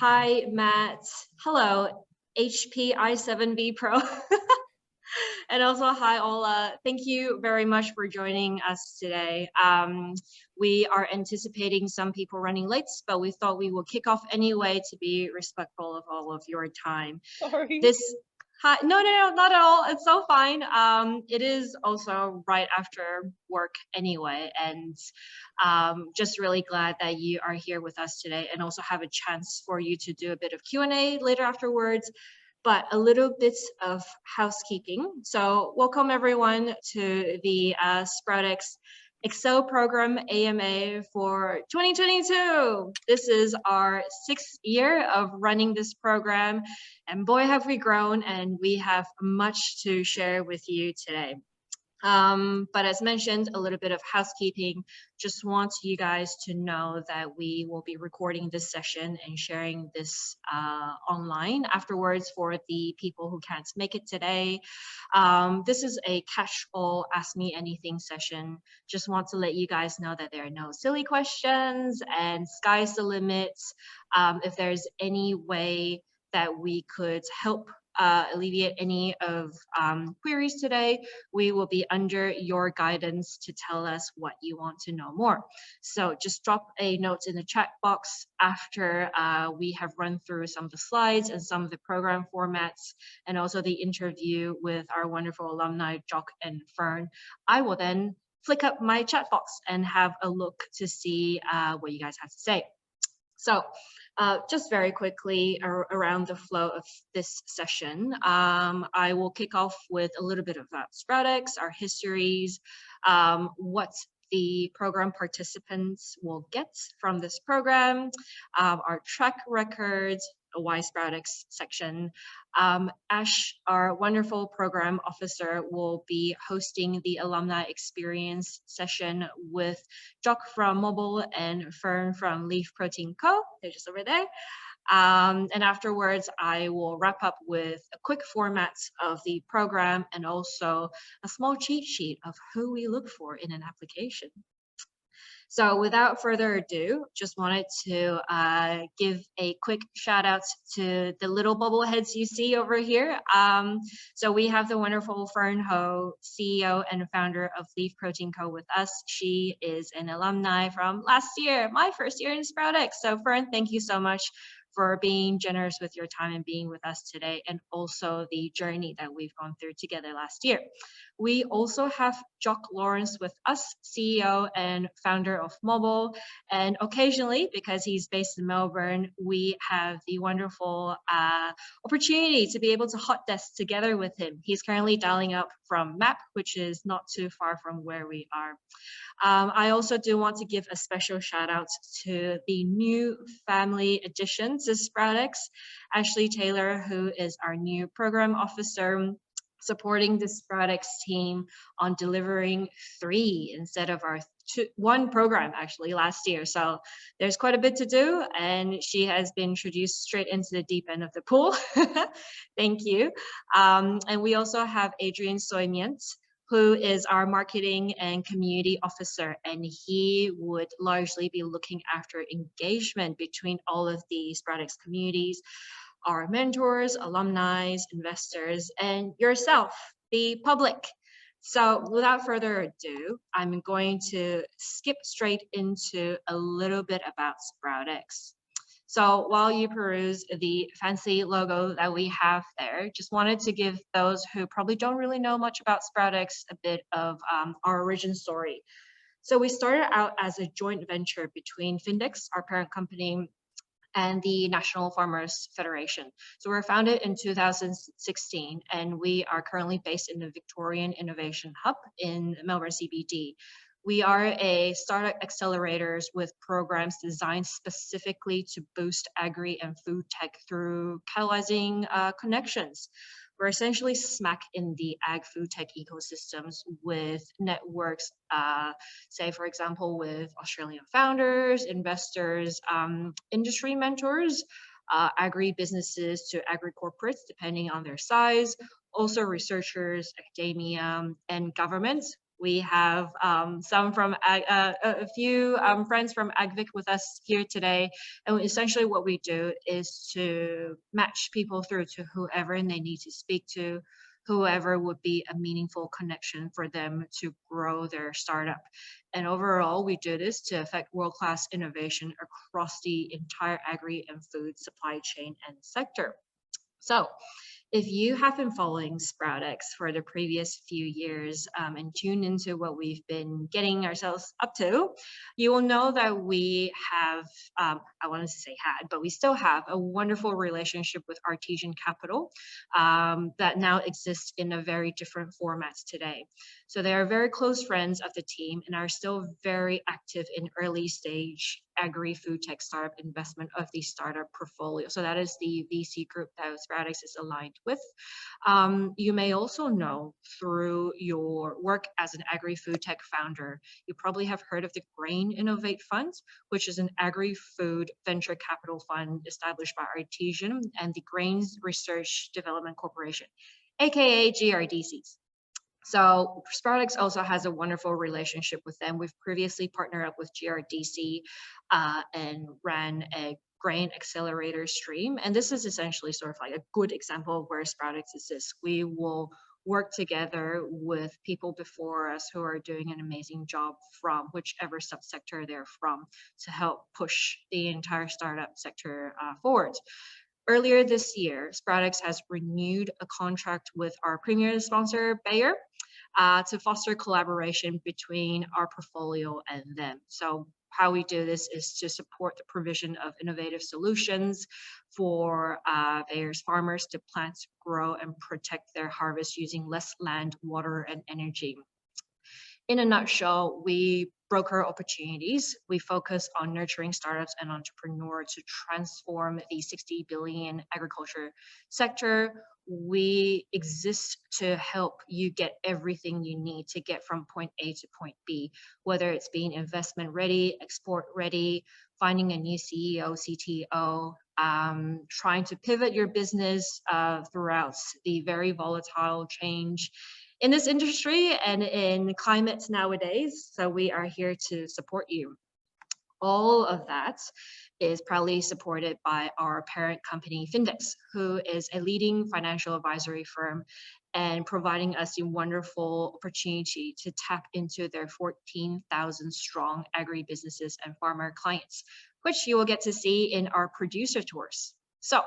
Hi, Matt. Hello, HP i7B Pro. And also, hi, Ola. Thank you very much for joining us today. We are anticipating some people running late, but we thought we would kick off anyway to be respectful of all of your time. Sorry. Hi, no, not at all. It's so fine. It is also right after work anyway, and just really glad that you are here with us today, and also have a chance for you to do a bit of Q&A later afterwards. But a little bit of housekeeping. So welcome everyone to the SproutX Excel program AMA for 2022. This is our 6th year of running this program, and boy have we grown, and we have much to share with you today. But as mentioned, a little bit of housekeeping. Just want you guys to know that we will be recording this session and sharing this online afterwards for the people who can't make it today. This is a catch-all Ask Me Anything session. Just want to let you guys know that there are no silly questions and sky's the limit. If there's any way that we could help alleviate any of queries today, we will be under your guidance to tell us what you want to know more. So just drop a note in the chat box after we have run through some of the slides and some of the program formats, and also the interview with our wonderful alumni, Jock and Fern. I will then flick up my chat box and have a look to see what you guys have to say. So just very quickly around the flow of this session, I will kick off with a little bit about SproutX, our histories, what the program participants will get from this program, our track records, a why SproutX section. Ash, our wonderful program officer, will be hosting the alumni experience session with Jock from Mobile and Fern from Leaf Protein Co. They're just over there. And afterwards, I will wrap up with a quick format of the program and also a small cheat sheet of who we look for in an application. So without further ado, just wanted to give a quick shout out to the little bobbleheads you see over here. So we have the wonderful Fern Ho, CEO and founder of Leaf Protein Co. with us. She is an alumni from last year, my first year in SproutX. So Fern, thank you so much for being generous with your time and being with us today, and also the journey that we've gone through together last year. We also have Jock Lawrence with us, CEO and founder of Mobile. And occasionally, because he's based in Melbourne, we have the wonderful opportunity to be able to hot desk together with him. He's currently dialing up from MAP, which is not too far from where we are. I also do want to give a special shout out to the new family addition to SproutX, Ashley Taylor, who is our new program officer, supporting the SproutX team on delivering 3 instead of our 1 program actually last year. So there's quite a bit to do, and she has been introduced straight into the deep end of the pool. Thank you. And we also have Adrian Soymient, who is our marketing and community officer, and he would largely be looking after engagement between all of the SproutX communities, our mentors, alumni, investors, and yourself, the public. So without further ado, I'm going to skip straight into a little bit about SproutX. So while you peruse the fancy logo that we have there, just wanted to give those who probably don't really know much about SproutX a bit of our origin story. So we started out as a joint venture between Findex, our parent company, and the National Farmers Federation. So we were founded in 2016, and we are currently based in the Victorian Innovation Hub in Melbourne CBD. We are a startup accelerators with programs designed specifically to boost agri and food tech through catalyzing connections. We're essentially smack in the ag food tech ecosystems with networks, say, for example, with Australian founders, investors, industry mentors, agri businesses to agri corporates, depending on their size, also researchers, academia, and governments, We have some from a few friends from AgVic with us here today. And essentially what we do is to match people through to whoever they need to speak to, whoever would be a meaningful connection for them to grow their startup. And overall, we do this to affect world-class innovation across the entire agri and food supply chain and sector. So if you have been following SproutX for the previous few years and tuned into what we've been getting ourselves up to, you will know that we have, I wanted to say had, but we still have a wonderful relationship with Artesian Capital that now exists in a very different formats today. So they are very close friends of the team and are still very active in early stage agri-food tech startup investment of the startup portfolio. So that is the VC group that SproutX is aligned with. You may also know through your work as an agri-food tech founder, you probably have heard of the Grain Innovate Fund, which is an agri-food venture capital fund established by Artesian and the Grains Research Development Corporation, aka GRDCs. So SproutX also has a wonderful relationship with them. We've previously partnered up with GRDC and ran a grain accelerator stream. And this is essentially sort of like a good example of where SproutX exists. We will work together with people before us who are doing an amazing job from whichever subsector they're from to help push the entire startup sector forward. Earlier this year, SproutX has renewed a contract with our premier sponsor, Bayer, to foster collaboration between our portfolio and them. So how we do this is to support the provision of innovative solutions for Bayer's farmers to plant, grow, and protect their harvest using less land, water, and energy. In a nutshell, we broker opportunities. We focus on nurturing startups and entrepreneurs to transform the 60 billion agriculture sector. We exist to help you get everything you need to get from point A to point B, whether it's being investment ready, export ready, finding a new CEO, CTO, trying to pivot your business throughout the very volatile change in this industry and in climates nowadays. So we are here to support you. All of that is proudly supported by our parent company, Findex, who is a leading financial advisory firm and providing us a wonderful opportunity to tap into their 14,000 strong agribusinesses and farmer clients, which you will get to see in our producer tours. So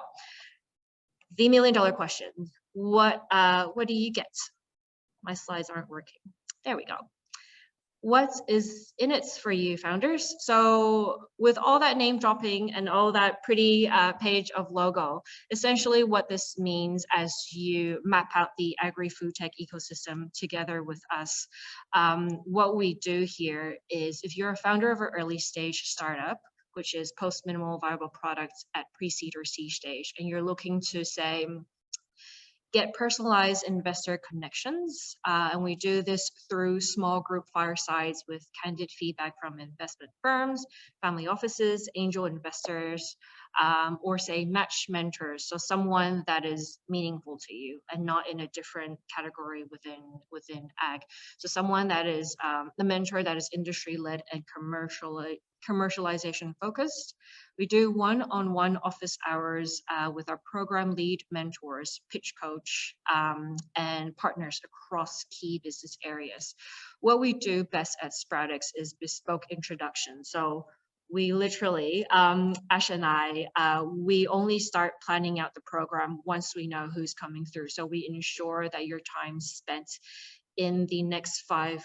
the $1 million question, what do you get? My slides aren't working. There we go. What is in it for you, founders? So with all that name dropping and all that pretty page of logo, essentially what this means as you map out the agri-food tech ecosystem together with us, what we do here is if you're a founder of an early stage startup, which is post minimal viable products at pre-seed or seed stage, and you're looking to say, get personalized investor connections. And we do this through small group firesides with candid feedback from investment firms, family offices, angel investors, or say match mentors. So someone that is meaningful to you and not in a different category within ag. So someone that is the mentor that is industry led and commercialization focused. We do one-on-one office hours with our program lead mentors, pitch coach, and partners across key business areas. What we do best at SproutX is bespoke introduction. So we literally, Ash and I, we only start planning out the program once we know who's coming through. So we ensure that your time spent in the next 5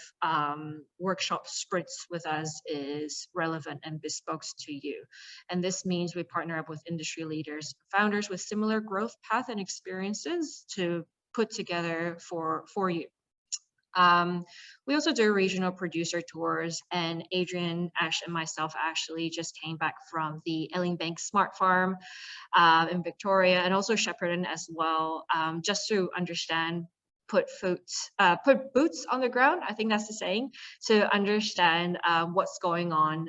workshop sprints with us is relevant and bespoke to you. And this means we partner up with industry leaders, founders with similar growth path and experiences to put together for you. We also do regional producer tours, and Adrian, Ash, and myself actually just came back from the Ellingbank Smart Farm in Victoria, and also Shepparton as well, just to understand, put boots on the ground, I think that's the saying, to understand what's going on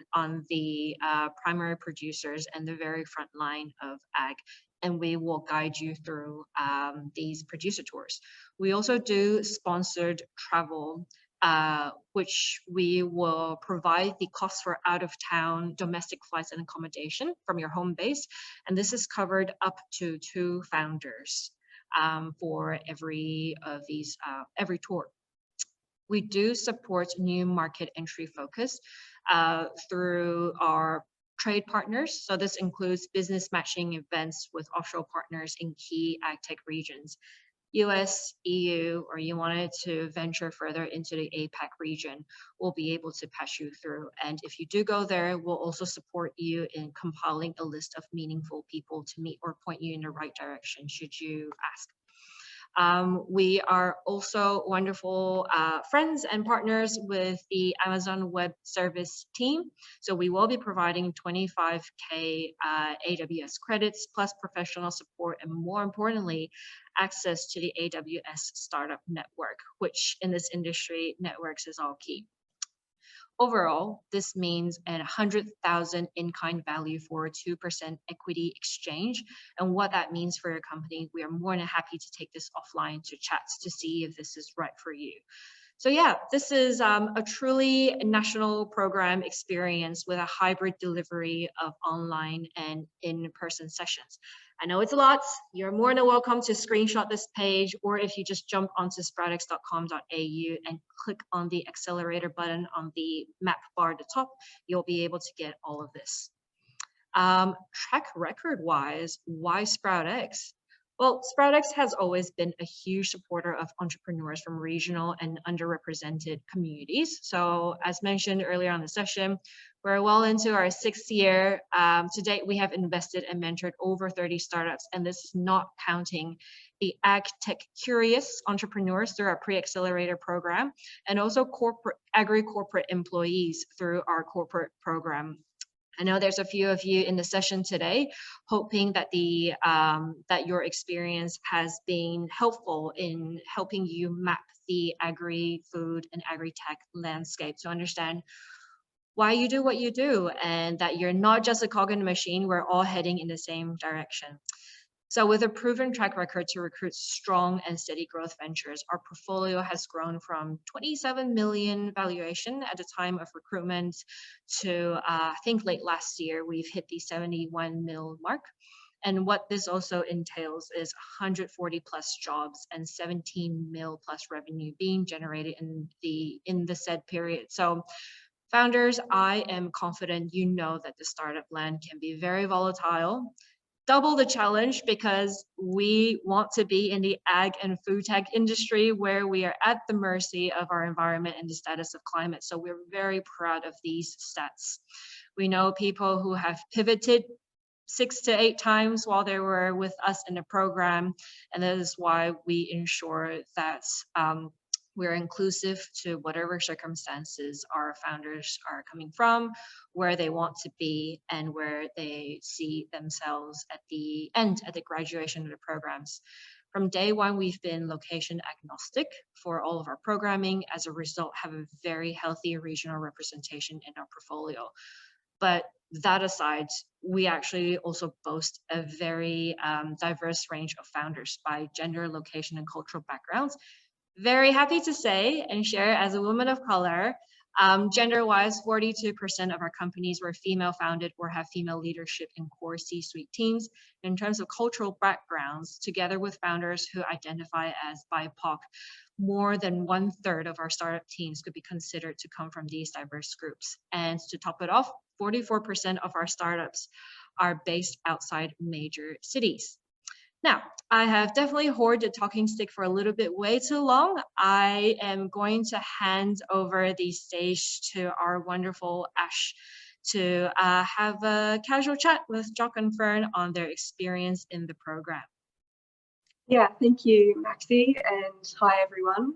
the primary producers and the very front line of ag. And we will guide you through these producer tours. We also do sponsored travel which we will provide the cost for out-of-town domestic flights and accommodation from your home base. And this is covered up to 2 founders for every of these, every tour. We do support new market entry focus through our trade partners. So this includes business matching events with offshore partners in key ag tech regions. US, EU, or you wanted to venture further into the APAC region, we'll be able to pass you through. And if you do go there, we'll also support you in compiling a list of meaningful people to meet or point you in the right direction should you ask. We are also wonderful friends and partners with the Amazon Web Service team. So we will be providing 25K AWS credits plus professional support, and more importantly, access to the AWS Startup Network, which in this industry, networks is all key. Overall, this means a 100,000 in-kind value for a 2% equity exchange. And what that means for your company, we are more than happy to take this offline to chat to see if this is right for you. So yeah, this is a truly national program experience with a hybrid delivery of online and in-person sessions. I know it's a lot. You're more than welcome to screenshot this page, or if you just jump onto SproutX.com.au and click on the Accelerator button on the map bar at the top, you'll be able to get all of this. Track record-wise, why SproutX? Well, SproutX has always been a huge supporter of entrepreneurs from regional and underrepresented communities. So as mentioned earlier on the session, we're well into our 6th year. To date, we have invested and mentored over 30 startups, and this is not counting the ag tech curious entrepreneurs through our pre-accelerator program, and also agri-corporate employees through our corporate program. I know there's a few of you in the session today, hoping that that your experience has been helpful in helping you map the agri-food and agri-tech landscape to understand why you do what you do, and that you're not just a cog in the machine, we're all heading in the same direction. So with a proven track record to recruit strong and steady growth ventures, our portfolio has grown from 27 million valuation at the time of recruitment to, I think late last year, we've hit the 71 mil mark. And what this also entails is 140 plus jobs and 17 mil plus revenue being generated in the said period. So founders, I am confident you know that the startup land can be very volatile. Double the challenge because we want to be in the ag and food tech industry where we are at the mercy of our environment and the status of climate. So we're very proud of these stats. We know people who have pivoted 6 to 8 times while they were with us in the program. And that is why we ensure that we're inclusive to whatever circumstances our founders are coming from, where they want to be, and where they see themselves at the end, at the graduation of the programs. From day one, we've been location agnostic for all of our programming. As a result, have a very healthy regional representation in our portfolio. But that aside, we actually also boast a very diverse range of founders by gender, location, and cultural backgrounds. Very happy to say and share, as a woman of color, gender-wise, 42% of our companies were female founded or have female leadership in core C-suite teams. In terms of cultural backgrounds, together with founders who identify as BIPOC, more than 1/3 of our startup teams could be considered to come from these diverse groups. And to top it off, 44% of our startups are based outside major cities. Now, I have definitely hoarded the talking stick for a little bit way too long. I am going to hand over the stage to our wonderful Ash to have a casual chat with Jock and Fern on their experience in the program. Yeah, thank you, Maxi, and hi everyone.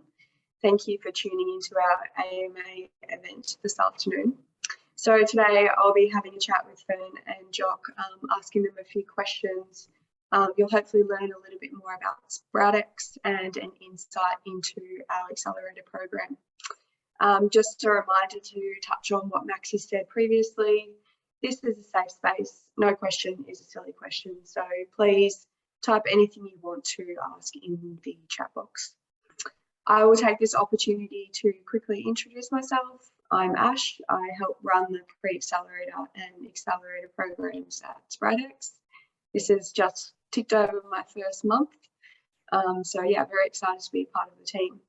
Thank you for tuning into our AMA event this afternoon. So today I'll be having a chat with Fern and Jock, asking them a few questions. You'll hopefully learn a little bit more about SproutX and an insight into our Accelerator program. Just a reminder to touch on what Maxi said previously. This is a safe space. No question is a silly question. So please type anything you want to ask in the chat box. I will take this opportunity to quickly introduce myself. I'm Ash. I help run the Accelerator and Accelerator programs at SproutX. This has just ticked over my first month. So yeah, very excited to be part of the team.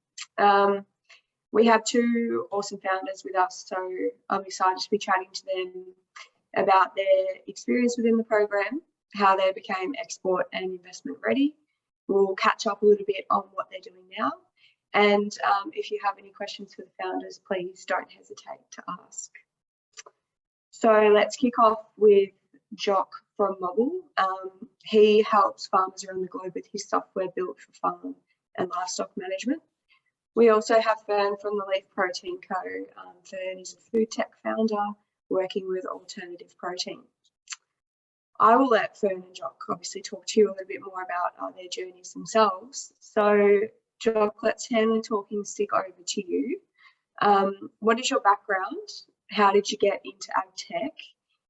We have two awesome founders with us, so I'm excited to be chatting to them about their experience within the program, how they became export and investment ready. We'll catch up a little bit on what they're doing now. And if you have any questions for the founders, please don't hesitate to ask. So let's kick off with Jock from Mobile. He helps farmers around the globe with his software built for farm and livestock management. We also have Fern from the Leaf Protein Co. Fern is a food tech founder working with alternative protein. I will let Fern and Jock obviously talk to you a little bit more about their journeys themselves. So Jock, let's hand the talking stick over to you. What is your background? How did you get into ag tech?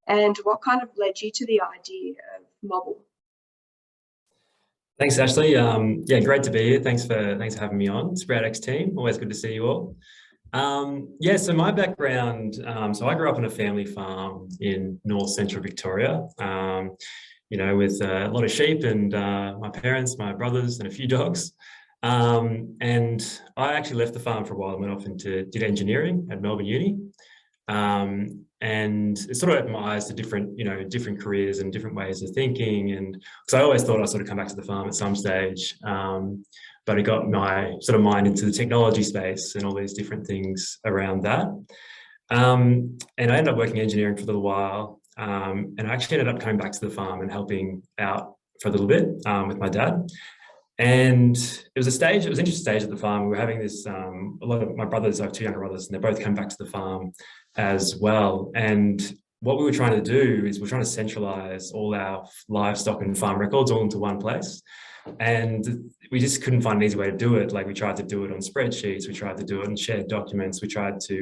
And what kind of led you to the idea of Mobile? Thanks, Ashley. Yeah, great to be here. Thanks for having me on. SproutX team, always good to see you all. Yeah, so my background, so I grew up on a family farm in north central Victoria, you know, with a lot of sheep and my parents, my brothers and a few dogs. And I actually left the farm for a while and went off and did engineering at Melbourne Uni. And it sort of opened my eyes to different, you know, different careers and different ways of thinking. And because I always thought I'd sort of come back to the farm at some stage, but it got my sort of mind into the technology space and all these different things around that. And I ended up working engineering for a little while, and I actually ended up coming back to the farm and helping out for a little bit with my dad. And it was an interesting stage at the farm. We were having this, a lot of my brothers, I have two younger brothers, and they both come back to the farm as well. And what we were trying to do is we're trying to centralize all our livestock and farm records all into one place. And we just couldn't find an easy way to do it. Like we tried to do it on spreadsheets, we tried to do it in shared documents, we tried to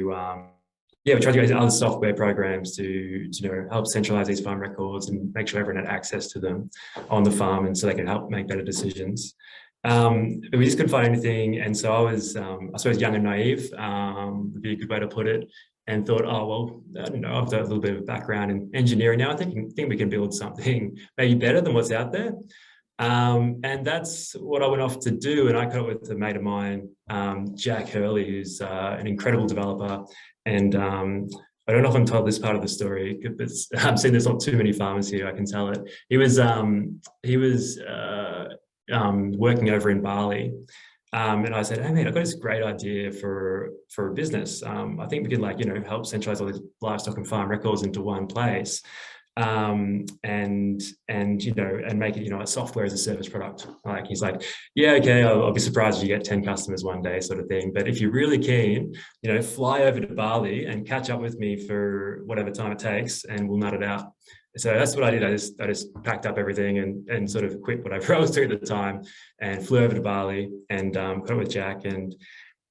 use other software programs to you know, help centralize these farm records and make sure everyone had access to them on the farm and so they could help make better decisions. But we just couldn't find anything. And so I was, I suppose, young and naive, would be a good way to put it, and thought, oh, well, I don't know, I've got a little bit of a background in engineering now. I think we can build something maybe better than what's out there. And that's what I went off to do. And I caught up with a mate of mine, Jack Hurley, who's an incredible developer. And I don't know if I'm told this part of the story, but I've seen there's not too many farmers here, I can tell it. He was working over in Bali. And I said, hey, mate, I've got this great idea for a business. I think we could, like, you know, help centralize all these livestock and farm records into one place. And you know, and make it, you know, a software as a service product. Like, he's like, yeah, okay, I'll be surprised if you get 10 customers one day, sort of thing. But if you're really keen, you know, fly over to Bali and catch up with me for whatever time it takes, and we'll nut it out. So that's what I did. I just packed up everything and sort of quit whatever I was doing at the time and flew over to Bali and caught up with Jack, and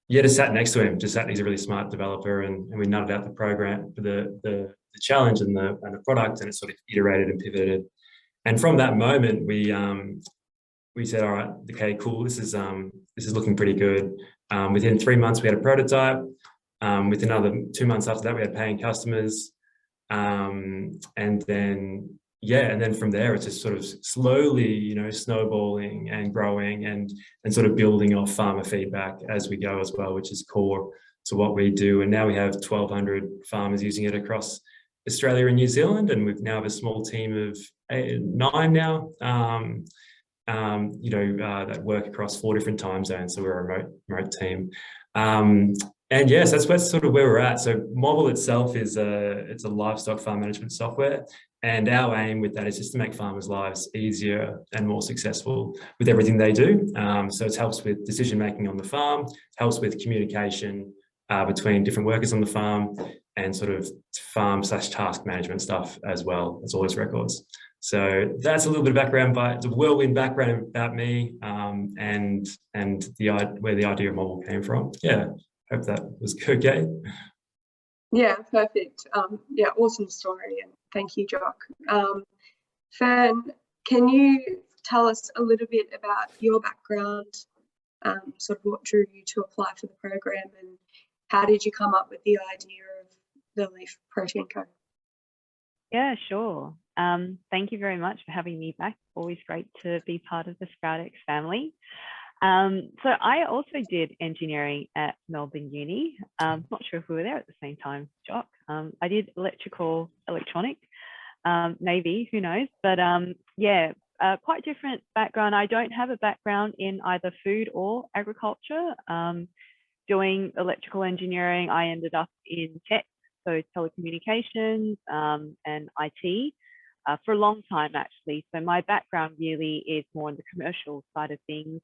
yeah, just sat next to him. He's a really smart developer, and we nutted out the program, the challenge and the product, and it sort of iterated and pivoted. And from that moment, we said, all right, okay, cool. This is looking pretty good. Within 3 months, we had a prototype. With another 2 months after that, we had paying customers. And then from there, it's just sort of slowly, you know, snowballing and growing and sort of building off farmer feedback as we go as well, which is core to what we do. And now we have 1,200 farmers using it across Australia and New Zealand, and we've now have a small team of 9 now, you know, that work across 4 different time zones. So we're a remote team. And yes, that's sort of where we're at. So Mobile itself is it's a livestock farm management software, and our aim with that is just to make farmers' lives easier and more successful with everything they do. So it helps with decision making on the farm, helps with communication between different workers on the farm, and sort of farm/task management stuff as well as all those records. So that's a little bit of background, but it's a whirlwind background about me, and where the idea of Mobile came from. Yeah. Hope that was okay. Yeah, perfect. Yeah, awesome story, and thank you, Jock. Fern, can you tell us a little bit about your background, sort of what drew you to apply for the program, and how did you come up with the idea of the Leaf Protein Co? Yeah, sure. Thank you very much for having me back. Always great to be part of the SproutX family. So I also did engineering at Melbourne Uni. Not sure if we were there at the same time, Jock. I did electrical, electronic, maybe, who knows? But yeah, quite different background. I don't have a background in either food or agriculture. Doing electrical engineering, I ended up in tech, so telecommunications and IT for a long time, actually. So my background really is more on the commercial side of things.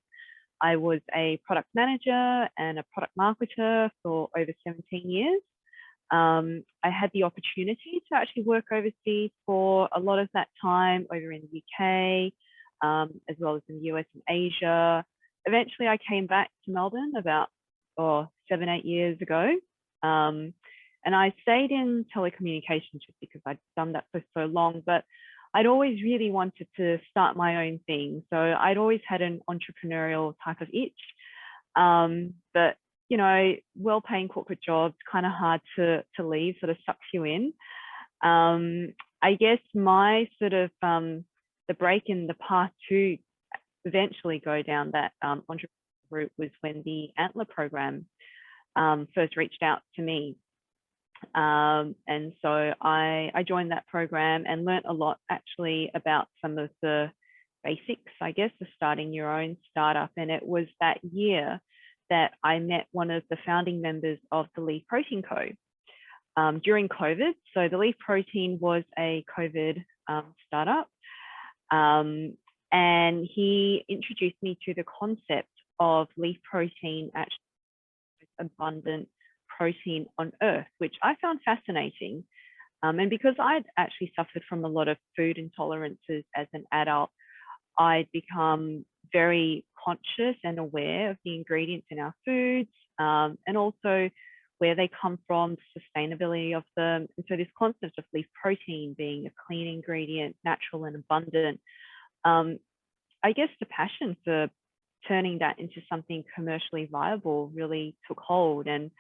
I was a product manager and a product marketer for over 17 years. I had the opportunity to actually work overseas for a lot of that time, over in the UK, as well as in the US and Asia. Eventually, I came back to Melbourne about 7-8 years ago. And I stayed in telecommunications just because I'd done that for so long, but I'd always really wanted to start my own thing. So I'd always had an entrepreneurial type of itch. But, you know, well-paying corporate jobs, kind of hard to leave, sort of sucks you in. I guess my sort of, the break in the path to eventually go down that entrepreneurial route was when the Antler program first reached out to me. And so I joined that program and learnt a lot actually about some of the basics, I guess, of starting your own startup. And it was that year that I met one of the founding members of the Leaf Protein Co. During COVID. So the Leaf Protein was a COVID startup. And he introduced me to the concept of leaf protein, actually abundant protein on Earth, which I found fascinating. And because I'd actually suffered from a lot of food intolerances as an adult, I'd become very conscious and aware of the ingredients in our foods, and also where they come from, the sustainability of them. And so this concept of leaf protein being a clean ingredient, natural and abundant, I guess the passion for turning that into something commercially viable really took hold. And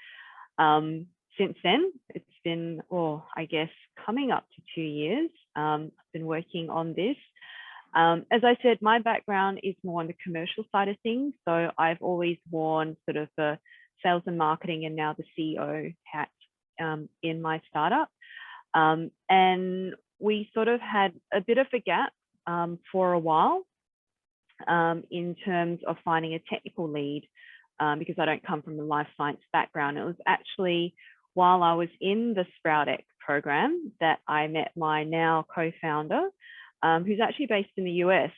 since then, it's been, I guess, coming up to 2 years. I've been working on this. As I said, my background is more on the commercial side of things. So I've always worn sort of the sales and marketing and now the CEO hat in my startup. And we sort of had a bit of a gap for a while in terms of finding a technical lead, because I don't come from a life science background. It was actually while I was in the SproutX program that I met my now co-founder, who's actually based in the US.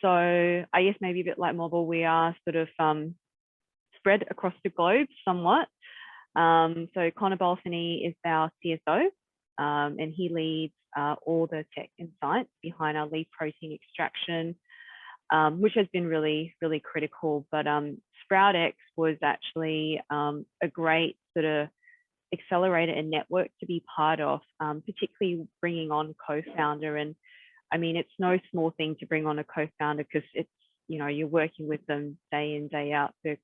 So I guess maybe a bit like Mobile, we are sort of spread across the globe somewhat. So Connor Balfany is our CSO, and he leads all the tech and science behind our leaf protein extraction, which has been really, really critical. But SproutX was actually a great sort of accelerator and network to be part of, particularly bringing on co-founder. And I mean, it's no small thing to bring on a co-founder because it's, you know, you're working with them day in, day out. They're a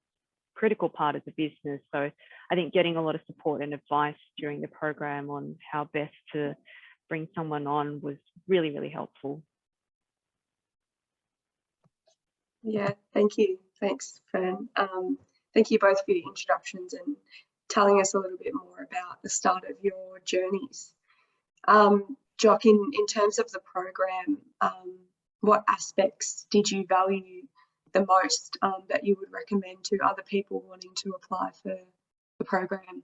critical part of the business. So I think getting a lot of support and advice during the program on how best to bring someone on was really, really helpful. Yeah, thank you. Thanks, Fern. Thank you both for your introductions and telling us a little bit more about the start of your journeys. Jock, in terms of the program, what aspects did you value the most that you would recommend to other people wanting to apply for the program?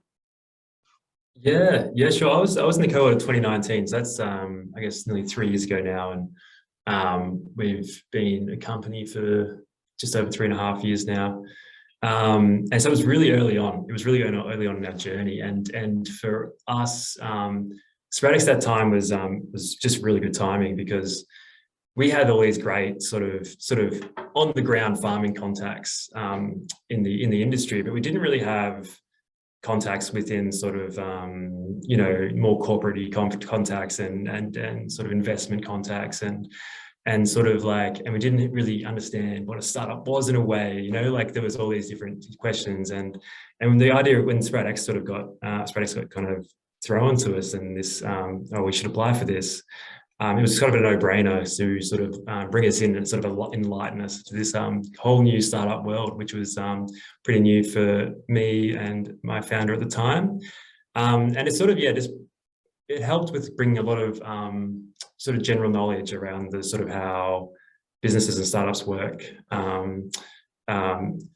Yeah, sure. I was in the cohort of 2019, so that's I guess nearly 3 years ago now, and we've been a company for just over 3.5 years now. And so it was really early on. It was really early on in our journey, and for us, SproutX at that time was just really good timing because we had all these great sort of on the ground farming contacts in the industry, but we didn't really have contacts within sort of you know, more corporate contacts and sort of investment contacts, and and sort of like, and we didn't really understand what a startup was in a way, you know, like there was all these different questions, and the idea when SproutX sort of got SproutX got kind of thrown to us, and this oh, we should apply for this. It was sort of a no-brainer to sort of bring us in and sort of enlighten us to this whole new startup world, which was pretty new for me and my founder at the time. And it's sort of, yeah, just it helped with bringing a lot of sort of general knowledge around the sort of how businesses and startups work.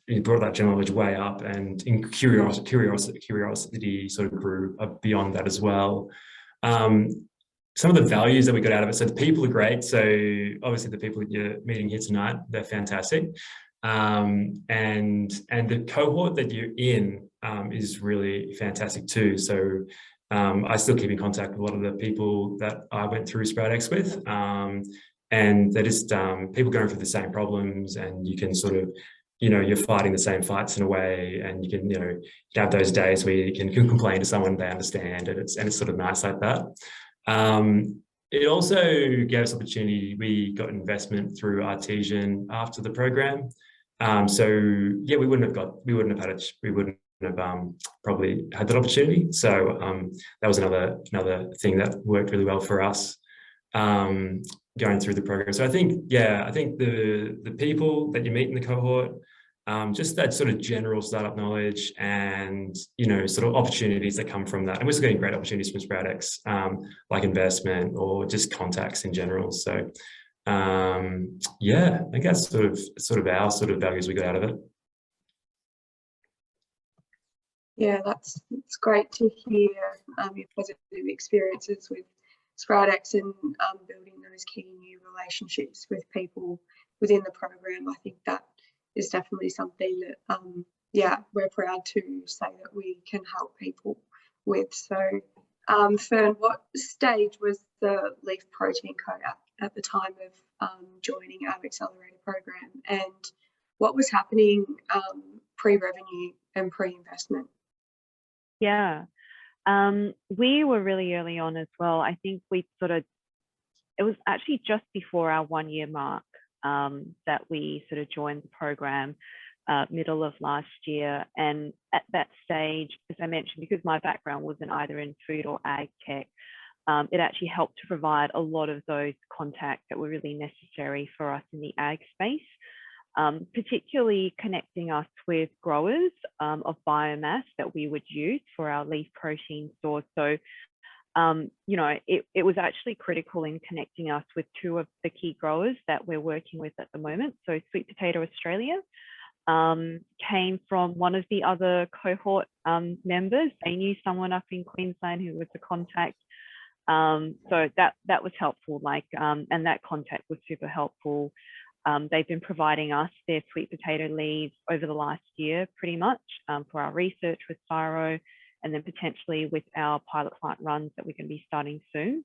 It brought that general knowledge way up, and in curiosity sort of grew beyond that as well. Some of the values that we got out of it. So the people are great. So obviously the people that you're meeting here tonight, they're fantastic. And the cohort that you're in is really fantastic too. So I still keep in contact with a lot of the people that I went through SproutX with. And they're just people going through the same problems, and you can sort of, you know, you're fighting the same fights in a way, and you can, you know, you have those days where you can complain to someone, they understand, and it's sort of nice like that. It also gave us opportunity. We got investment through Artesian after the program. So yeah, we wouldn't have probably had that opportunity. So that was another thing that worked really well for us going through the program. So I think, yeah, I think the people that you meet in the cohort, just that sort of general startup knowledge, and, you know, sort of opportunities that come from that. And we're still getting great opportunities from SproutX, like investment or just contacts in general. So yeah, I think that's sort of our sort of values we got out of it. Yeah, it's great to hear your positive experiences with SproutX and building those key new relationships with people within the program. I think that is definitely something that, yeah, we're proud to say that we can help people with. So, Fern, what stage was the Leaf Protein Co at the time of joining our Accelerator program, and what was happening pre-revenue and pre-investment? Yeah, we were really early on as well. I think it was actually just before our 1 year mark that we sort of joined the program, middle of last year. And at that stage, as I mentioned, because my background wasn't either in food or ag tech, it actually helped to provide a lot of those contacts that were really necessary for us in the ag space. Particularly connecting us with growers of biomass that we would use for our leaf protein source. So, you know, it was actually critical in connecting us with two of the key growers that we're working with at the moment. So Sweet Potato Australia came from one of the other cohort members. They knew someone up in Queensland who was a contact. So that was helpful, and that contact was super helpful. They've been providing us their sweet potato leaves over the last year, pretty much, for our research with Cyro, and then potentially with our pilot plant runs that we're going to be starting soon.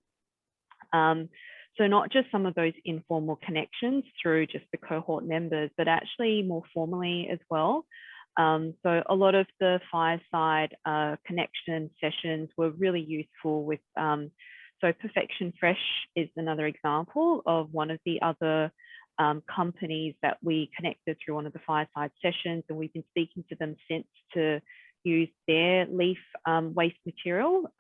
So not just some of those informal connections through just the cohort members, but actually more formally as well. So a lot of the fireside connection sessions were really useful with, so Perfection Fresh is another example of one of the other companies that we connected through one of the fireside sessions, and we've been speaking to them since to use their leaf waste material.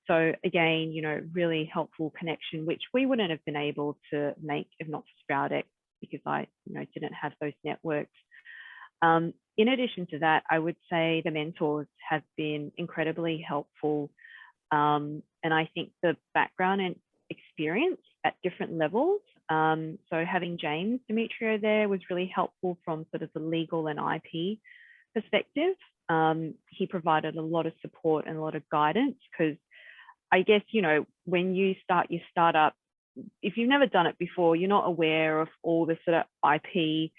So again, you know, really helpful connection, which we wouldn't have been able to make if not for SproutX, because I, you know, didn't have those networks. In addition to that, I would say the mentors have been incredibly helpful. And I think the background and experience at different levels. So having James Demetrio there was really helpful from sort of the legal and IP perspective. He provided a lot of support and a lot of guidance, because I guess, you know, when you start your startup, if you've never done it before, you're not aware of all the sort of IP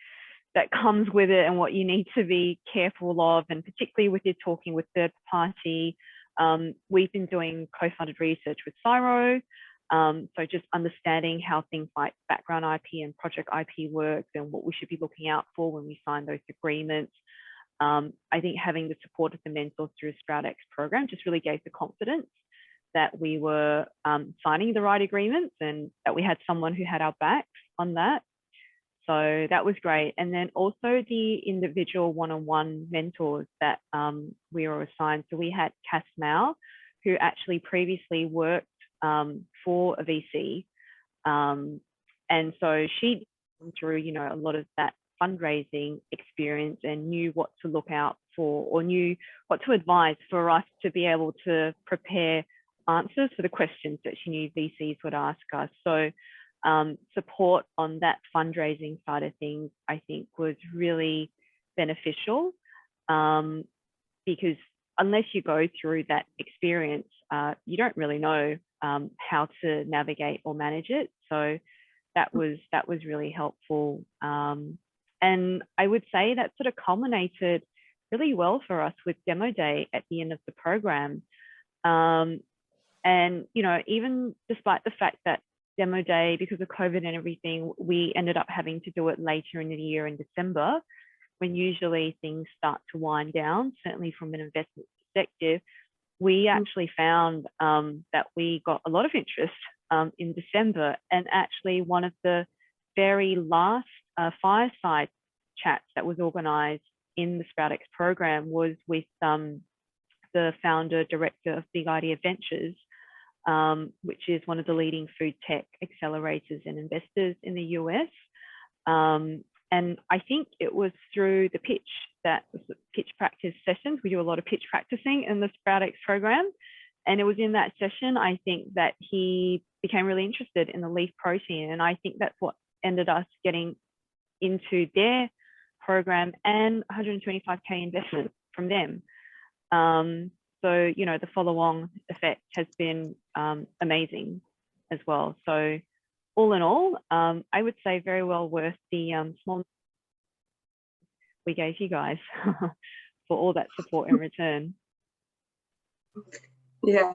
that comes with it and what you need to be careful of, and particularly with you talking with third party. We've been doing co-funded research with Cyro. So just understanding how things like background IP and project IP works and what we should be looking out for when we sign those agreements. I think having the support of the mentors through a SproutX program just really gave the confidence that we were signing the right agreements and that we had someone who had our backs on that. So that was great. And then also the individual one-on-one mentors that we were assigned. So we had Cass Mao, who actually previously worked for a VC. And so she went through, you know, a lot of that fundraising experience and knew what to look out for, or knew what to advise for us to be able to prepare answers for the questions that she knew VCs would ask us. So support on that fundraising side of things, I think, was really beneficial, because unless you go through that experience, you don't really know how to navigate or manage it. So that was really helpful. And I would say that sort of culminated really well for us with demo day at the end of the program. And, you know, even despite the fact that demo day, because of COVID and everything, we ended up having to do it later in the year in December, when usually things start to wind down, certainly from an investment perspective. We actually found that we got a lot of interest in December, and actually one of the very last fireside chats that was organised in the SproutX program was with the founder director of Big Idea Ventures, which is one of the leading food tech accelerators and investors in the US. And I think it was through the pitch practice sessions. We do a lot of pitch practicing in the SproutX program. And it was in that session, I think, that he became really interested in the leaf protein. And I think that's what ended us getting into their program and 125K investment from them. So, you know, the follow-on effect has been amazing as well. So all in all, I would say very well worth the small we gave you guys for all that support in return. Yeah,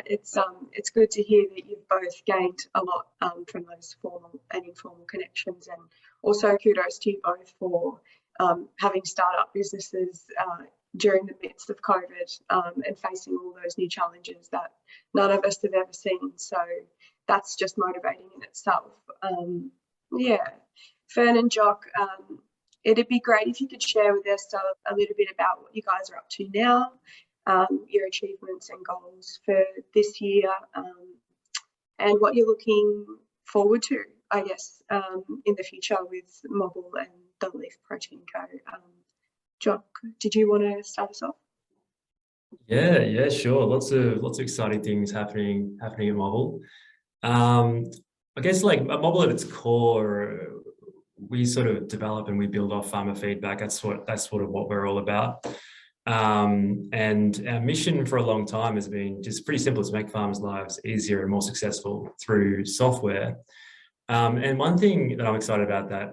it's good to hear that you've both gained a lot from those formal and informal connections, and also kudos to you both for having startup businesses during the midst of COVID and facing all those new challenges that none of us have ever seen. So that's just motivating in itself. Yeah, Fern and Jock, it'd be great if you could share with us a little bit about what you guys are up to now, your achievements and goals for this year, and what you're looking forward to, I guess, in the future with Mobile and the Leaf Protein Co. Jock, did you want to start us off? Yeah, sure. Lots of exciting things happening at Mobile. I guess like Mobile at its core, we sort of develop and we build off farmer feedback. That's sort of what we're all about. And our mission for a long time has been just pretty simple: to make farmers' lives easier and more successful through software. And one thing that I'm excited about, that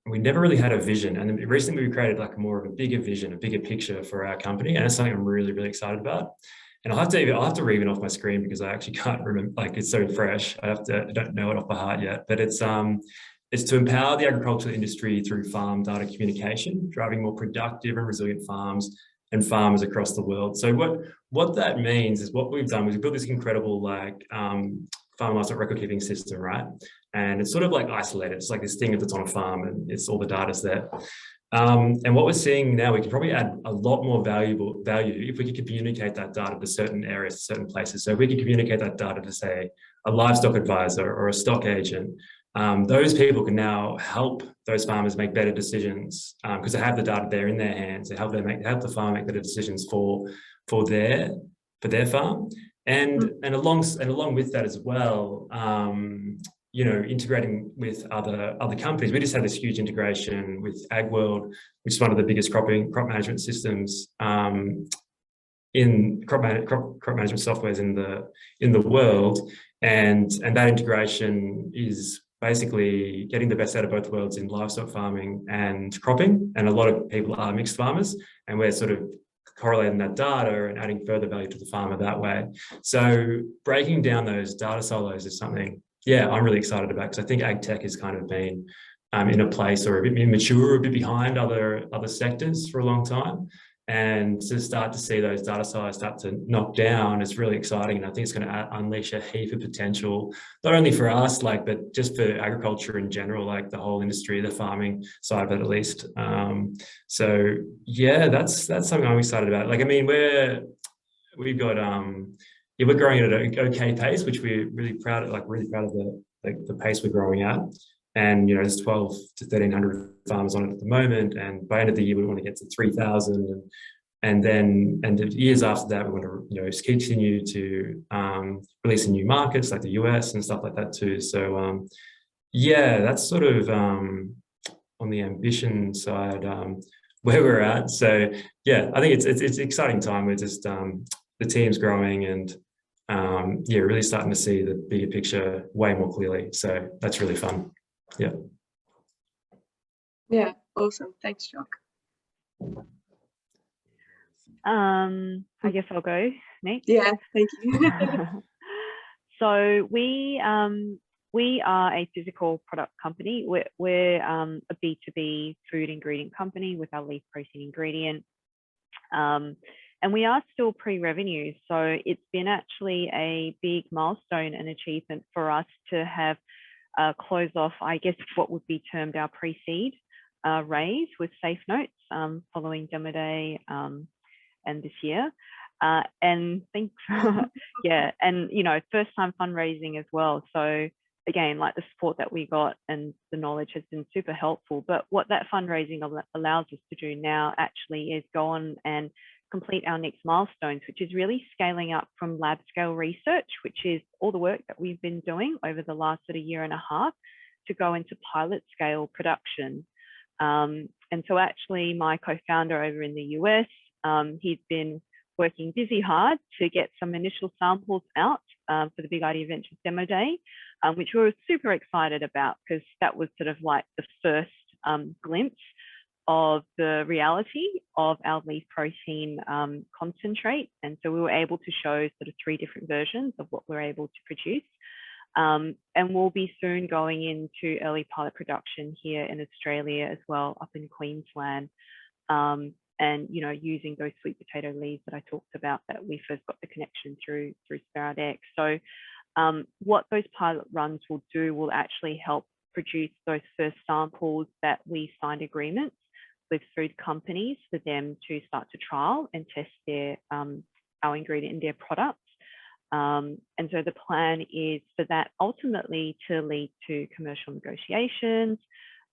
we never really had a vision, and recently we created like more of a bigger vision, a bigger picture for our company, and it's something I'm really, really excited about. And I'll have to read it off my screen because I actually can't remember, like it's so fresh. I don't know it off by heart yet, but it's to empower the agricultural industry through farm data communication, driving more productive and resilient farms and farmers across the world. So what that means is, what we've done was we built this incredible like farm livestock record keeping system, right? And it's sort of like isolated. It's like this thing that's on a farm and it's all the data's there. And what we're seeing now, we can probably add a lot more value if we could communicate that data to certain areas, to certain places. So if we could communicate that data to, say, a livestock advisor or a stock agent, those people can now help those farmers make better decisions because they have the data there in their hands. They help the farmer make better decisions for their farm, and along with that as well. You know, integrating with other companies. We just had this huge integration with AgWorld, which is one of the biggest crop management systems in crop management softwares in the world, and that integration is basically getting the best out of both worlds in livestock farming and cropping. And a lot of people are mixed farmers, and we're sort of correlating that data and adding further value to the farmer that way. So breaking down those data silos is something, yeah, I'm really excited about, because I think ag tech has kind of been in a place, or a bit immature, or a bit behind other sectors for a long time. And to start to see those data size start to knock down is really exciting. And I think it's going to unleash a heap of potential, not only for us, like, but just for agriculture in general, like the whole industry, the farming side of it at least. So yeah, that's something I'm excited about. Like, I mean, we've got yeah, we're growing at an okay pace, which we're really proud of, the pace we're growing at. And, you know, there's 12 to 1,300 farmers on it at the moment. And by the end of the year, we want to get to 3,000. And the years after that, we want to, you know, continue to release in new markets like the US and stuff like that too. So, yeah, that's sort of on the ambition side where we're at. So, yeah, I think it's an exciting time. We're just, the team's growing and, yeah, really starting to see the bigger picture way more clearly. So that's really fun. Yeah. Yeah, awesome. Thanks, Jock. I guess I'll go next. Yeah, thank you. So we are a physical product company. We're a B2B food ingredient company with our leaf protein ingredient. And we are still pre-revenue. So it's been actually a big milestone and achievement for us to have closed off, I guess, what would be termed our pre-seed raise with Safe Notes following Demo Day and this year. And thanks, yeah, and, you know, first time fundraising as well. So again, like the support that we got and the knowledge has been super helpful. But what that fundraising allows us to do now actually is go on and complete our next milestones, which is really scaling up from lab scale research, which is all the work that we've been doing over the last sort of year and a half, to go into pilot scale production. And so actually my co-founder over in the US, he's been working busy hard to get some initial samples out for the Big Idea Ventures Demo Day, which we were super excited about because that was sort of like the first glimpse of the reality of our leaf protein concentrate. And so we were able to show sort of 3 different versions of what we're able to produce. And we'll be soon going into early pilot production here in Australia as well, up in Queensland. And, you know, using those sweet potato leaves that I talked about that we first got the connection through SproutX. So what those pilot runs will do will actually help produce those first samples that we signed agreements with food companies for them to start to trial and test their our ingredient in their products. And so the plan is for that ultimately to lead to commercial negotiations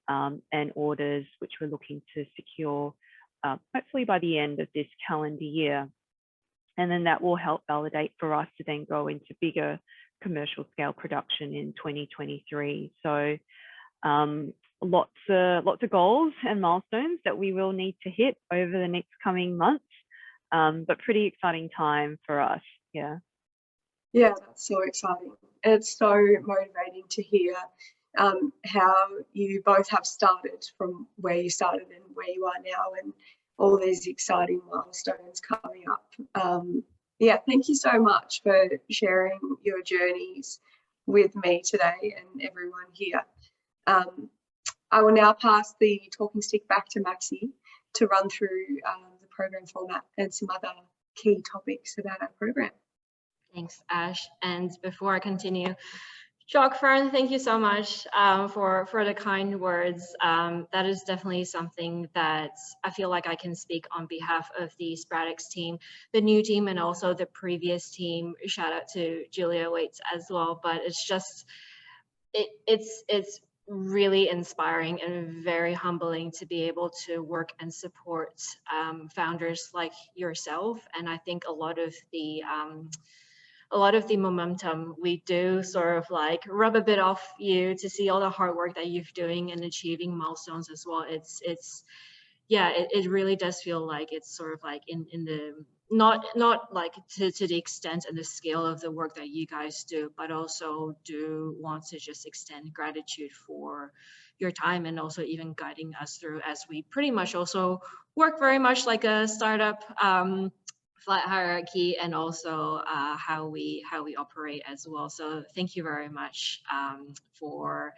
and orders, which we're looking to secure hopefully by the end of this calendar year. And then that will help validate for us to then go into bigger commercial scale production in 2023. So lots of goals and milestones that we will need to hit over the next coming months, but pretty exciting time for us. Yeah. Yeah, that's so exciting. It's so motivating to hear how you both have started from where you started and where you are now, and all these exciting milestones coming up. Yeah, thank you so much for sharing your journeys with me today and everyone here. I will now pass the talking stick back to Maxi to run through the program format and some other key topics about our program. Thanks, Ash. And before I continue, Jock, Fern, thank you so much for the kind words. That is definitely something that I feel like I can speak on behalf of the SproutX team, the new team, and also the previous team. Shout out to Julia Waits as well. But it's just, it's really inspiring and very humbling to be able to work and support founders like yourself. And I think a lot of the momentum we do sort of like rub a bit off you to see all the hard work that you're doing and achieving milestones as well. It really does feel like it's sort of like in the not like to the extent and the scale of the work that you guys do, but also do want to just extend gratitude for your time and also even guiding us through as we pretty much also work very much like a startup flat hierarchy, and also how we operate as well. So thank you very much for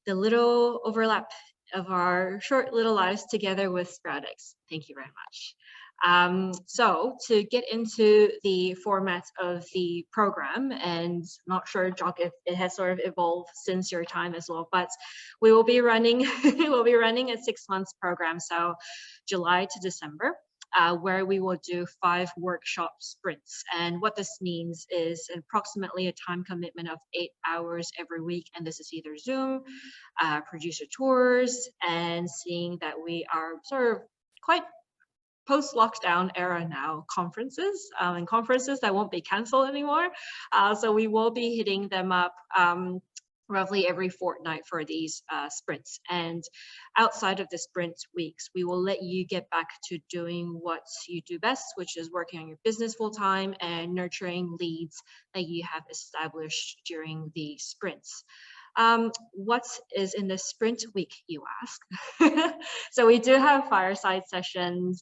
the little overlap of our short little lives together with SproutX. Thank you very much. So to get into the format of the program, and not sure, Jock, if it has sort of evolved since your time as well, but we will be running we'll be running a 6-month program, so July to December. Where we will do 5 workshop sprints. And what this means is approximately a time commitment of 8 hours every week. And this is either Zoom, producer tours, and seeing that we are sort of quite post-lockdown era now, conferences, and conferences that won't be canceled anymore. So we will be hitting them up roughly every fortnight for these sprints. And outside of the sprint weeks, we will let you get back to doing what you do best, which is working on your business full time and nurturing leads that you have established during the sprints. What is in the sprint week, you ask? So we do have fireside sessions,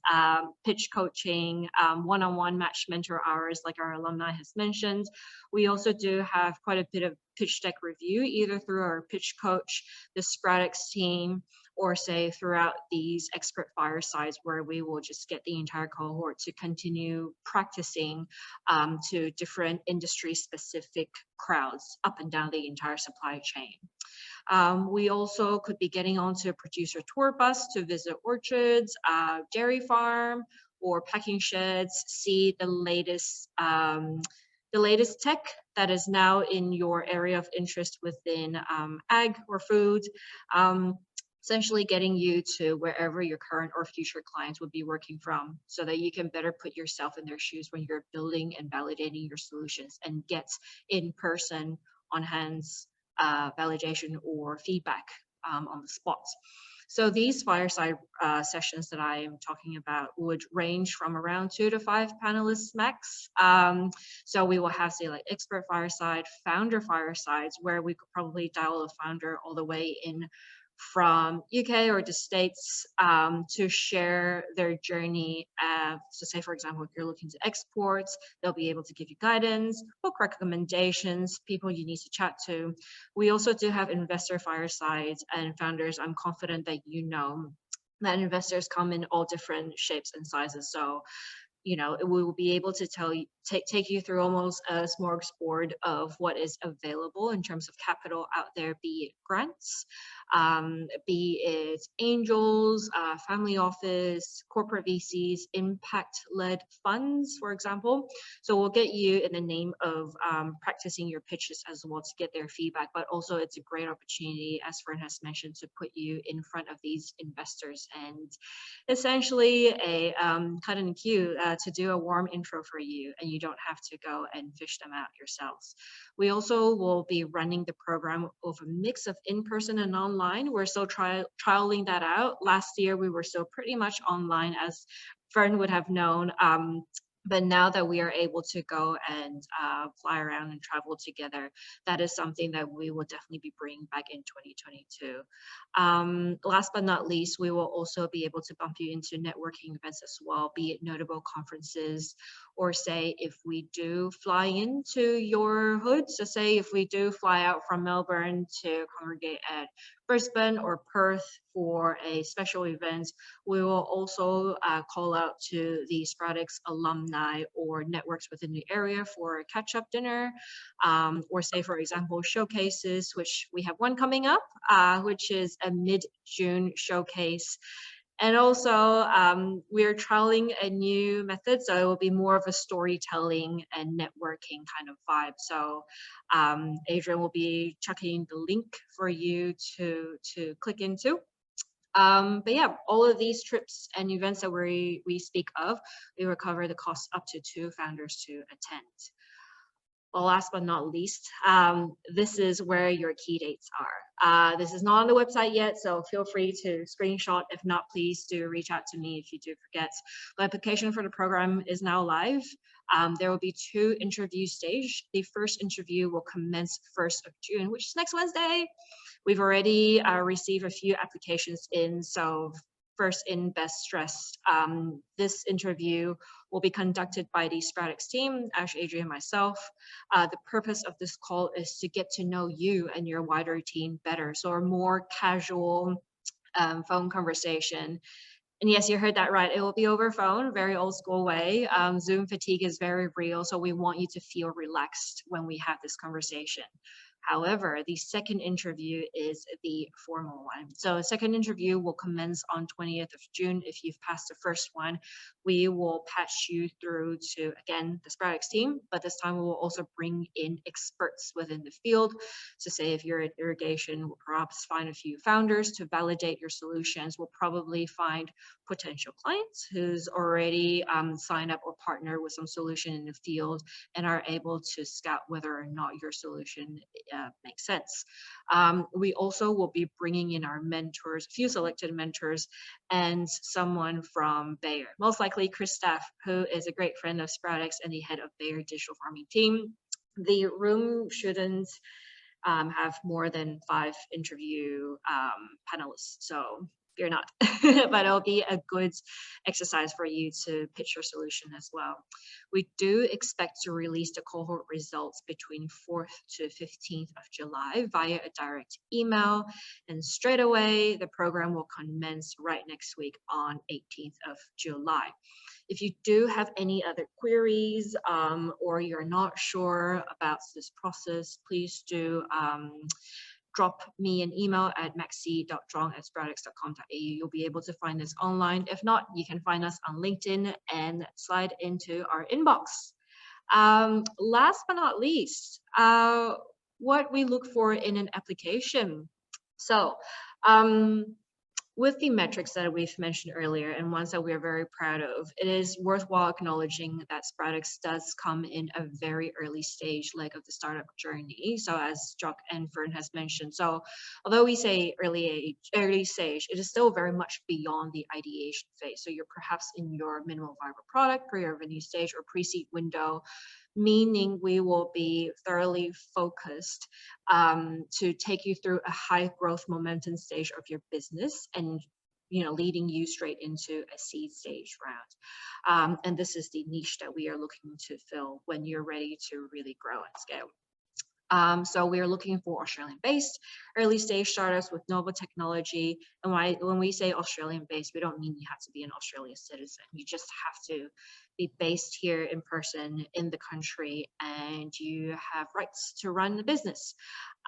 pitch coaching, one-on-one match mentor hours, like our alumni has mentioned. We also do have quite a bit of pitch deck review, either through our pitch coach, the SproutX team, or say throughout these expert firesides, where we will just get the entire cohort to continue practicing to different industry specific crowds up and down the entire supply chain. We also could be getting onto a producer tour bus to visit orchards, dairy farm, or packing sheds, see the latest tech that is now in your area of interest within ag or food. Essentially getting you to wherever your current or future clients would be working from, so that you can better put yourself in their shoes when you're building and validating your solutions, and get in person, on hands validation or feedback on the spot. So these fireside sessions that I am talking about would range from around 2 to 5 panelists max. So we will have, say, like expert fireside, founder firesides, where we could probably dial a founder all the way in from UK or the States to share their journey. So say, for example, if you're looking to export, they'll be able to give you guidance, book recommendations, people you need to chat to. We also do have investor firesides and founders. I'm confident that you know that investors come in all different shapes and sizes. So we will be able to take you through almost a smorgasbord of what is available in terms of capital out there, be it grants, be it angels, family office, corporate VCs, impact-led funds, for example. So we'll get you in the name of practicing your pitches as well to get their feedback, but also it's a great opportunity, as Fern has mentioned, to put you in front of these investors and essentially a cut in queue to do a warm intro for you, and you don't have to go and fish them out yourselves. We also will be running the program of a mix of in-person and online. We're still trialing that out. Last year, we were still pretty much online, as Fern would have known. But now that we are able to go and fly around and travel together, that is something that we will definitely be bringing back in 2022. Last but not least, we will also be able to bump you into networking events as well, be it notable conferences, or say if we do fly into your hood, so say if we do fly out from Melbourne to congregate at Brisbane or Perth for a special event, we will also call out to the SproutX alumni or networks within the area for a catch-up dinner, or say, for example, showcases, which we have one coming up, which is a mid-June showcase. And also, we're trialing a new method, so it will be more of a storytelling and networking kind of vibe. So Adrian will be chucking the link for you to click into. But yeah, all of these trips and events that we speak of, we will cover the cost up to 2 founders to attend. Well, last but not least, this is where your key dates are. This is not on the website yet, so feel free to screenshot. If not, please do reach out to me if you do forget. The application for the program is now live. There will be 2 interview stages. The first interview will commence 1st of June, which is next Wednesday. We've already received a few applications in, so first in, best dressed. This interview will be conducted by the SproutX team, Ash, Adrian, myself. The purpose of this call is to get to know you and your wider team better. So a more casual phone conversation. And yes, you heard that right. It will be over phone, very old school way. Zoom fatigue is very real, so we want you to feel relaxed when we have this conversation. However, the second interview is the formal one. So the second interview will commence on 20th of June. If you've passed the first one, we will patch you through to, again, the SproutX team, but this time we will also bring in experts within the field. So say if you're in irrigation, we'll perhaps find a few founders to validate your solutions. We'll probably find potential clients who's already signed up or partnered with some solution in the field and are able to scout whether or not your solution makes sense. We also will be bringing in our mentors, a few selected mentors, and someone from Bayer, most likely Chris Staff, who is a great friend of SproutX and the head of Bayer digital farming team. The room shouldn't have more than 5 interview panelists, so fear not, but it'll be a good exercise for you to pitch your solution as well. We do expect to release the cohort results between 4th to 15th of July via a direct email, and straight away the program will commence right next week on 18th of July. If you do have any other queries or you're not sure about this process, please do drop me an email at maxi.zhong@sproutx.com.au. You'll be able to find us online. If not, you can find us on LinkedIn and slide into our inbox. Last but not least, what we look for in an application. So with the metrics that we've mentioned earlier and ones that we're very proud of, it is worthwhile acknowledging that SproutX does come in a very early stage leg of the startup journey. So as Jock and Fern has mentioned, so although we say early stage, it is still very much beyond the ideation phase. So you're perhaps in your minimal viable product, pre-revenue stage, or pre-seed window, meaning we will be thoroughly focused to take you through a high growth momentum stage of your business and leading you straight into a seed stage round. And this is the niche that we are looking to fill when you're ready to really grow and scale. So we are looking for Australian-based early stage startups with novel technology. And when we say Australian-based, we don't mean you have to be an Australian citizen. You just have to be based here in person in the country, and you have rights to run the business.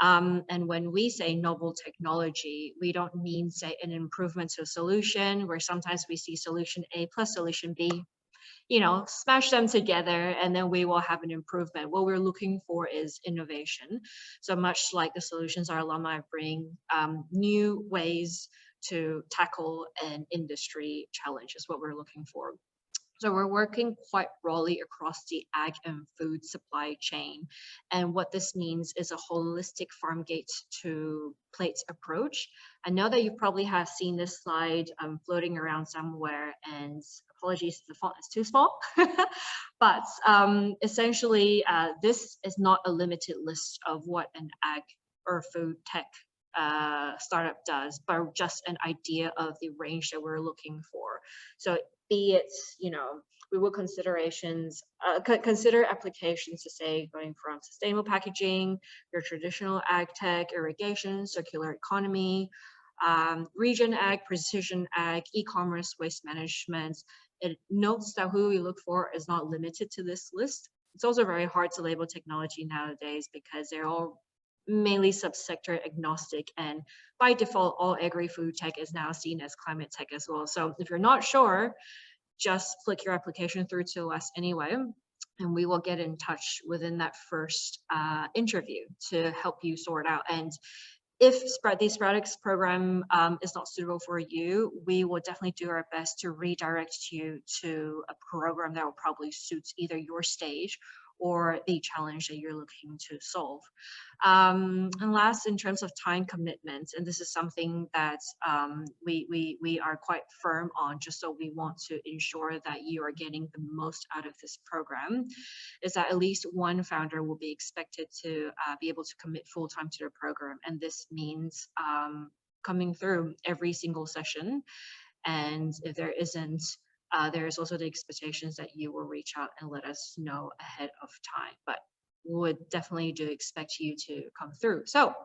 And when we say novel technology, we don't mean, say, an improvement to a solution where sometimes we see solution A plus solution B, smash them together and then we will have an improvement. What we're looking for is innovation. So much like the solutions our alumni bring, new ways to tackle an industry challenge is what we're looking for. So we're working quite broadly across the ag and food supply chain. And what this means is a holistic farm gate to plate approach. I know that you probably have seen this slide floating around somewhere, and apologies if the font is too small. But essentially, this is not a limited list of what an ag or food tech startup does, but just an idea of the range that we're looking for. So be it, we will consider applications to say going from sustainable packaging, your traditional ag tech, irrigation, circular economy, regen ag, precision ag, e-commerce, waste management. It notes that who we look for is not limited to this list. It's also very hard to label technology nowadays because they're all mainly subsector agnostic, and by default all agri-food tech is now seen as climate tech as well. So if you're not sure, just flick your application through to us anyway, and we will get in touch within that first interview to help you sort out. And if the SproutX program is not suitable for you, we will definitely do our best to redirect you to a program that will probably suit either your stage or the challenge that you're looking to solve. And last, in terms of time commitment, and this is something that we are quite firm on, just so we want to ensure that you are getting the most out of this program, is that at least one founder will be expected to be able to commit full-time to the program. And this means coming through every single session. And if there isn't, there's also the expectations that you will reach out and let us know ahead of time, but would definitely do expect you to come through. So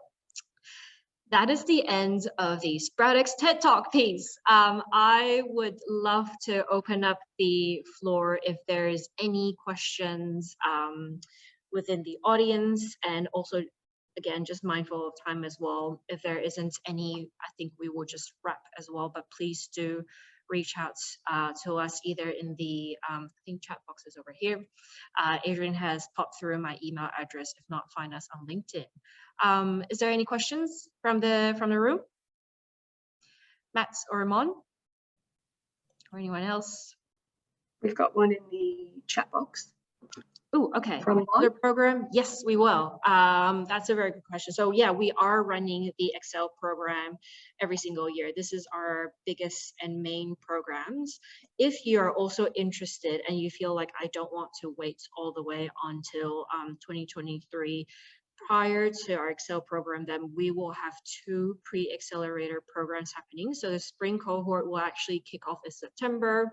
that is the end of the SproutX TED Talk piece. I would love to open up the floor if there's any questions within the audience, and also, again, just mindful of time as well. If there isn't any, I think we will just wrap as well, but please do reach out to us either in the, I think chat box is over here. Adrian has popped through my email address. If not, find us on LinkedIn. Is there any questions from the room? Matt or Ramon? Or anyone else? We've got one in the chat box. Oh, okay. From Other program? Yes, we will. That's a very good question. So yeah, we are running the Excel program every single year. This is our biggest and main programs. If you're also interested and you feel like I don't want to wait all the way until 2023, prior to our Excel program, then we will have 2 pre-accelerator programs happening. So the spring cohort will actually kick off in September,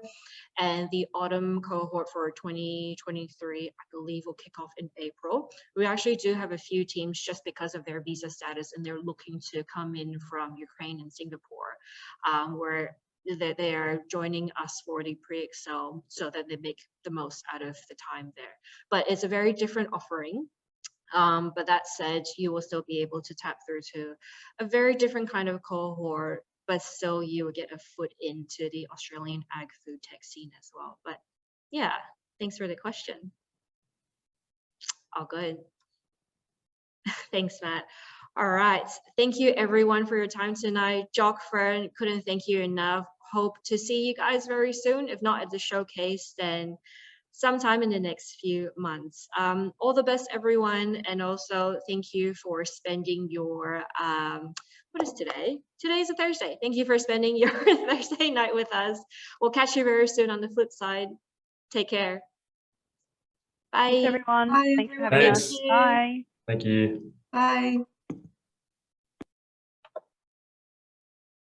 and the autumn cohort for 2023, I believe, will kick off in April. We actually do have a few teams just because of their visa status, and they're looking to come in from Ukraine and Singapore, where they are joining us for the pre-Excel so that they make the most out of the time there. But it's a very different offering. But that said, you will still be able to tap through to a very different kind of cohort, but still you will get a foot into the Australian ag food tech scene as well. But yeah, thanks for the question. All good. Thanks, Matt. All right. Thank you everyone for your time tonight. Jock, Fern, couldn't thank you enough. Hope to see you guys very soon. If not at the showcase, then sometime in the next few months. All the best, everyone. And also thank you for spending your, what is today? Today's a Thursday. Thank you for spending your Thursday night with us. We'll catch you very soon on the flip side. Take care. Bye. Thanks, everyone. Bye, Thanks for everyone. having Thanks. us. Bye. Thank you. Bye.